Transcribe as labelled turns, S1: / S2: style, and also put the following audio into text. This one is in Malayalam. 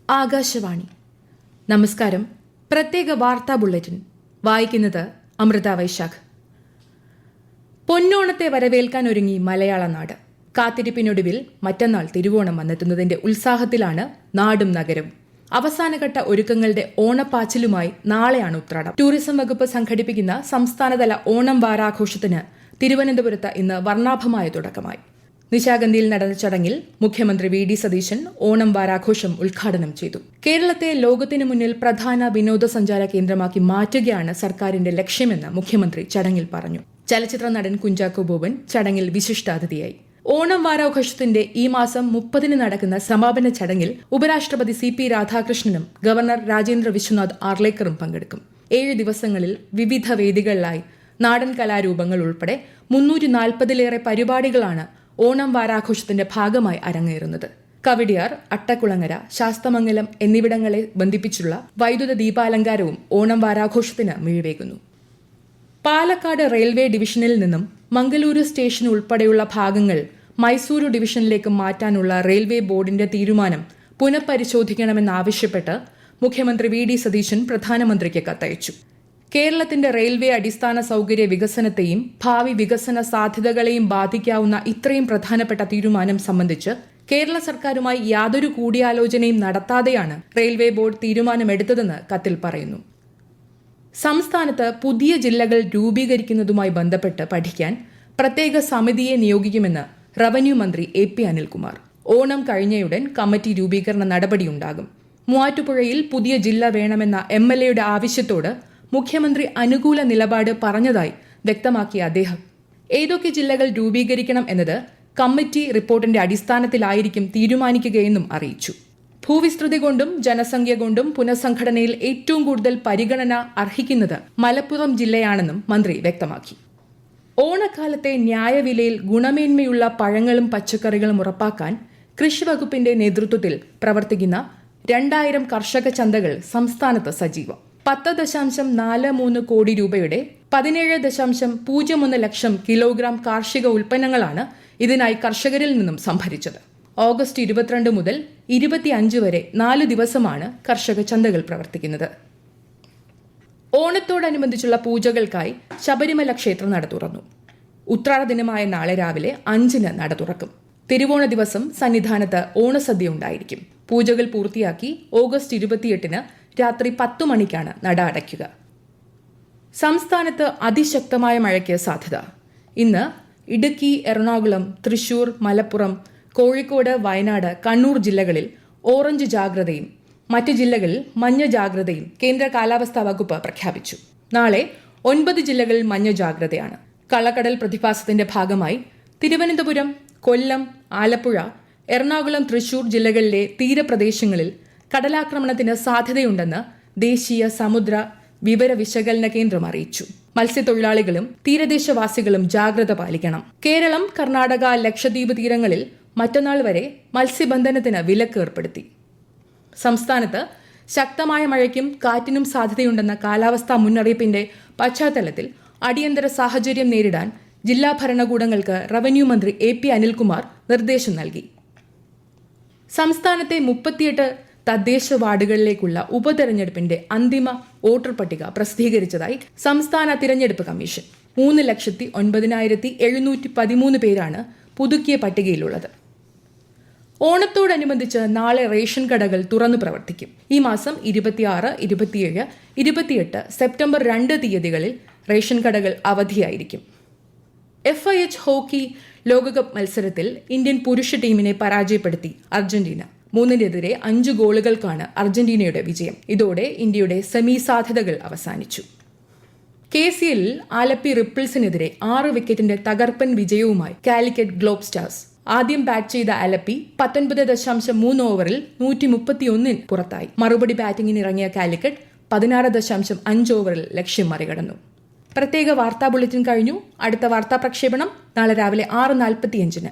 S1: ആകാശവാണി. നമസ്കാരം. പ്രത്യേക വാർത്താ ബുള്ളറ്റിൻ വായിക്കുന്നത് അമൃത വൈശാഖ്. പൊന്നോണത്തെ വരവേൽക്കാൻ ഒരുങ്ങി മലയാള നാട്. കാത്തിരിപ്പിനൊടുവിൽ മറ്റന്നാൾ തിരുവോണം വന്നെത്തുന്നതിന്റെ ഉത്സാഹത്തിലാണ് നാടും നഗരവും. അവസാനഘട്ട ഒരുക്കങ്ങളുടെ ഓണപ്പാച്ചിലുമായി നാളെയാണ് ഉത്രാടം. ടൂറിസം വകുപ്പ് സംഘടിപ്പിക്കുന്ന സംസ്ഥാനതല ഓണം വാരാഘോഷത്തിന് തിരുവനന്തപുരത്ത് ഇന്ന് വർണ്ണാഭമായ തുടക്കമായി. നിശാഗന്ധിയിൽ നടന്ന ചടങ്ങിൽ മുഖ്യമന്ത്രി വി.ഡി. സതീശൻ ഓണം വാരാഘോഷം ഉദ്ഘാടനം ചെയ്തു. കേരളത്തെ ലോകത്തിനു മുന്നിൽ പ്രധാന വിനോദസഞ്ചാര കേന്ദ്രമാക്കി മാറ്റുകയാണ് സർക്കാരിന്റെ ലക്ഷ്യമെന്ന് മുഖ്യമന്ത്രി ചടങ്ങിൽ പറഞ്ഞു. ചലച്ചിത്ര നടൻ കുഞ്ചാക്കോ ബോബൻ ചടങ്ങിൽ വിശിഷ്ടാതിഥിയായി. ഓണം വാരാഘോഷത്തിന്റെ ഈ മാസം 30-ന് നടക്കുന്ന സമാപന ചടങ്ങിൽ ഉപരാഷ്ട്രപതി C.P. രാധാകൃഷ്ണനും ഗവർണർ രാജേന്ദ്ര വിശ്വനാഥ് ആർലേക്കറും പങ്കെടുക്കും. 7 ദിവസങ്ങളിൽ വിവിധ വേദികളിലായി നാടൻ കലാരൂപങ്ങൾ ഉൾപ്പെടെ 340-ലേറെ പരിപാടികളാണ് ഓണം വാരാഘോഷത്തിന്റെ ഭാഗമായി അരങ്ങേറുന്നത്. കവടിയാർ, അട്ടക്കുളങ്ങര, ശാസ്തമംഗലം എന്നിവിടങ്ങളെ ബന്ധിപ്പിച്ചുള്ള വൈദ്യുത ദീപാലങ്കാരവും ഓണം വാരാഘോഷത്തിന് മിഴിവേകുന്നു. പാലക്കാട് റെയിൽവേ ഡിവിഷനിൽ നിന്നും മംഗലൂരു സ്റ്റേഷൻ ഉൾപ്പെടെയുള്ള ഭാഗങ്ങൾ മൈസൂരു ഡിവിഷനിലേക്ക് മാറ്റാനുള്ള റെയിൽവേ ബോർഡിന്റെ തീരുമാനം പുനഃപരിശോധിക്കണമെന്നാവശ്യപ്പെട്ട് മുഖ്യമന്ത്രി വി.ഡി. സതീശൻ പ്രധാനമന്ത്രിക്ക് കത്തയച്ചു. കേരളത്തിന്റെ റെയിൽവേ അടിസ്ഥാന സൌകര്യ വികസനത്തെയും ഭാവി വികസന സാധ്യതകളെയും ബാധിക്കാവുന്ന ഇത്രയും പ്രധാനപ്പെട്ട തീരുമാനം സംബന്ധിച്ച് കേരള സർക്കാരുമായി യാതൊരു കൂടിയാലോചനയും നടത്താതെയാണ് റെയിൽവേ ബോർഡ് തീരുമാനമെടുത്തതെന്ന് കത്തിൽ പറയുന്നു. സംസ്ഥാനത്ത് പുതിയ ജില്ലകൾ രൂപീകരിക്കുന്നതുമായി ബന്ധപ്പെട്ട് പഠിക്കാൻ പ്രത്യേക സമിതിയെ നിയോഗിക്കുമെന്ന് റവന്യൂ മന്ത്രി A.P. അനിൽകുമാർ. ഓണം കഴിഞ്ഞയുടൻ കമ്മിറ്റി രൂപീകരണ നടപടിയുണ്ടാകും. മൂവാറ്റുപുഴയിൽ പുതിയ ജില്ല വേണമെന്ന MLAയുടെ ആവശ്യത്തോട് മുഖ്യമന്ത്രി അനുകൂല നിലപാട് പറഞ്ഞതായി വ്യക്തമാക്കിയ അദ്ദേഹം ഏതൊക്കെ ജില്ലകൾ രൂപീകരിക്കണം എന്നത് കമ്മിറ്റി റിപ്പോർട്ടിന്റെ അടിസ്ഥാനത്തിലായിരിക്കും തീരുമാനിക്കുകയെന്നും അറിയിച്ചു. ഭൂവിസ്തൃതി കൊണ്ടും ജനസംഖ്യ കൊണ്ടും പുനഃസംഘടനയിൽ ഏറ്റവും കൂടുതൽ പരിഗണന അർഹിക്കുന്നത് മലപ്പുറം ജില്ലയാണെന്നും മന്ത്രി വ്യക്തമാക്കി. ഓണക്കാലത്തെ ന്യായവിലയിൽ ഗുണമേന്മയുള്ള പഴങ്ങളും പച്ചക്കറികളും ഉറപ്പാക്കാൻ കൃഷിവകുപ്പിന്റെ നേതൃത്വത്തിൽ പ്രവർത്തിക്കുന്ന 2000 കർഷക ചന്തകൾ സംസ്ഥാനത്ത് സജീവം. 10.43 കോടി രൂപയുടെ 17.01 ലക്ഷം കിലോഗ്രാം കാർഷിക ഉൽപ്പന്നങ്ങളാണ് ഇതിനായി കർഷകരിൽ നിന്നും സംഭരിച്ചത്. ഓഗസ്റ്റ് 22 മുതൽ 25 വരെ 4 ദിവസമാണ് കർഷക ചന്തകൾ പ്രവർത്തിക്കുന്നത്. ഓണത്തോടനുബന്ധിച്ചുള്ള പൂജകൾക്കായി ശബരിമല ക്ഷേത്ര നട തുറന്നു. ഉത്രാട ദിനമായ നാളെ രാവിലെ 5-ന് നട തുറക്കും. തിരുവോണ ദിവസം സന്നിധാനത്ത് ഓണസദ്യ ഉണ്ടായിരിക്കും. പൂജകൾ പൂർത്തിയാക്കി ഓഗസ്റ്റ് 28-ന് രാത്രി 10 മണിക്കാണ് നട അടയ്ക്കുക. സംസ്ഥാനത്ത് അതിശക്തമായ മഴയ്ക്ക് സാധ്യത. ഇന്ന് ഇടുക്കി, എറണാകുളം, തൃശൂർ, മലപ്പുറം, കോഴിക്കോട്, വയനാട്, കണ്ണൂർ ജില്ലകളിൽ ഓറഞ്ച് ജാഗ്രതയും മറ്റ് ജില്ലകളിൽ മഞ്ഞ ജാഗ്രതയും കേന്ദ്ര കാലാവസ്ഥാ വകുപ്പ് പ്രഖ്യാപിച്ചു. നാളെ 9 ജില്ലകളിൽ മഞ്ഞ ജാഗ്രതയാണ്. കള്ളക്കടൽ പ്രതിഭാസത്തിന്റെ ഭാഗമായി തിരുവനന്തപുരം, കൊല്ലം, ആലപ്പുഴ, എറണാകുളം, തൃശൂർ ജില്ലകളിലെ തീരപ്രദേശങ്ങളിൽ കടലാക്രമണത്തിന് സാധ്യതയുണ്ടെന്ന് ദേശീയ സമുദ്ര വിവര വിശകലന കേന്ദ്രം അറിയിച്ചു. മത്സ്യത്തൊഴിലാളികളും തീരദേശവാസികളും ജാഗ്രത പാലിക്കണം. കേരളം, കർണാടക, ലക്ഷദ്വീപ് തീരങ്ങളിൽ മറ്റന്നാൾ വരെ മത്സ്യബന്ധനത്തിന് വിലക്ക് ഏർപ്പെടുത്തി. സംസ്ഥാനത്ത് ശക്തമായ മഴയ്ക്കും കാറ്റിനും സാധ്യതയുണ്ടെന്ന കാലാവസ്ഥാ മുന്നറിയിപ്പിന്റെ പശ്ചാത്തലത്തിൽ അടിയന്തര സാഹചര്യം നേരിടാൻ ജില്ലാ ഭരണകൂടങ്ങൾക്ക് റവന്യൂ മന്ത്രി A.P. അനിൽകുമാർ നിർദ്ദേശം നൽകി. സംസ്ഥാനത്തെ 38 തദ്ദേശ വാർഡുകളിലേക്കുള്ള ഉപതെരഞ്ഞെടുപ്പിന്റെ അന്തിമ വോട്ടർ പട്ടിക പ്രസിദ്ധീകരിച്ചതായി സംസ്ഥാന തിരഞ്ഞെടുപ്പ് കമ്മീഷൻ. 3,09,713 പേരാണ് പുതുക്കിയ പട്ടികയിലുള്ളത്. ഓണത്തോടനുബന്ധിച്ച് നാളെ റേഷൻ കടകൾ തുറന്നു പ്രവർത്തിക്കും. ഈ മാസം 26, 27, 28, സെപ്റ്റംബർ 2 തീയതികളിൽ റേഷൻ കടകൾ അവധിയായിരിക്കും. FIH ഹോക്കി ലോകകപ്പ് മത്സരത്തിൽ ഇന്ത്യൻ പുരുഷ ടീമിനെ പരാജയപ്പെടുത്തി അർജന്റീന. 3-നെതിരെ 5 ഗോളുകൾക്കാണ് അർജന്റീനയുടെ വിജയം. ഇതോടെ ഇന്ത്യയുടെ സെമി സാധ്യതകൾ അവസാനിച്ചു. KCL-ൽ ആലപ്പി റിപ്പിൾസിനെതിരെ 6 വിക്കറ്റിന്റെ തകർപ്പൻ വിജയവുമായി കാലിക്കറ്റ് ഗ്ലോബ് സ്റ്റാർസ്. ആദ്യം ബാറ്റ് ചെയ്ത ആലപ്പി 19.3 ഓവറിൽ 131 പുറത്തായി. മറുപടി ബാറ്റിംഗിന് ഇറങ്ങിയ കാലിക്കറ്റ് 16.5 ഓവറിൽ ലക്ഷ്യം മറികടന്നു. പ്രത്യേക വാർത്താ ബുള്ളറ്റിൻ കഴിഞ്ഞു. അടുത്ത വാർത്താ പ്രക്ഷേപണം നാളെ രാവിലെ 6:45-ന്.